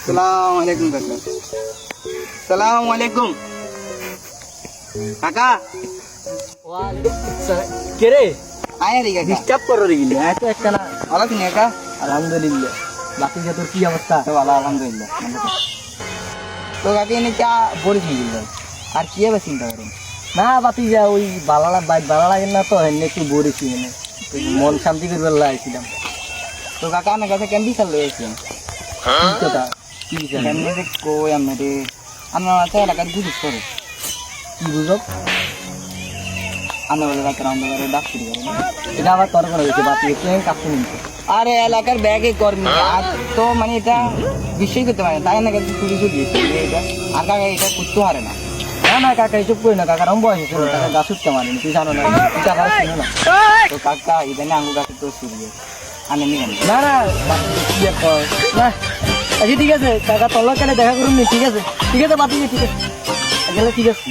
সালাম আলাইকুম কাকা। সালাম আলাইকুম কাকা। কে রে আয় রে কাকা। ডিস্টার্ব করো রে গিলি এত একটা না। ভালো আছেন কাকা? আলহামদুলিল্লাহ। বাকি যে তোর কি অবস্থা? তো ভালো আলহামদুলিল্লাহ। তো কাকা এনে চা বড়ি খেয়ে গেল আর কি হবে চিন্তা করেন? না বাতি যা ওই বালালা বাইক ভালো লাগে না তো এমনি একটু বড়েছি এনে মন শান্তি করবে লাগাইছিলাম। তো কাকা আমার কাছে কেন বিশাল রয়েছে কি কথা? কি বিচার? কেমনি যে কই আমি রে আমার আছে এলাকার গুজব করে কি বুঝো? আমরা বলে রাতের অন্ধকারে ডাক শুরু করেন। এটা আবার তোর করে হয়েছে বাতি একটু কাছে নিতে। আরে এলাকার ব্যাগে কর্মী আর তো মানে এটা বিশ্বাস করতে পারে তাই না কাছে চুরি চুরিয়েছে এটা আর কাকা এটা করতে পারে না। না না কাকা এসব করি না, কাকার বয়স হয়েছে না, কাকা গাছ উঠতে মারেনি, তুই জানো না, তুই কাকার চিনো না। তো কাকা এটা নিয়ে আঙ্গুর কাছে তো চুরি আনে নি কেন? না না বাতি কি আর কয়? না আচ্ছা ঠিক আছে কাকা তল্লা কেন দেখা করুন নি, ঠিক আছে ঠিক আছে বাতি ঠিক আছে গেলে ঠিক আছে।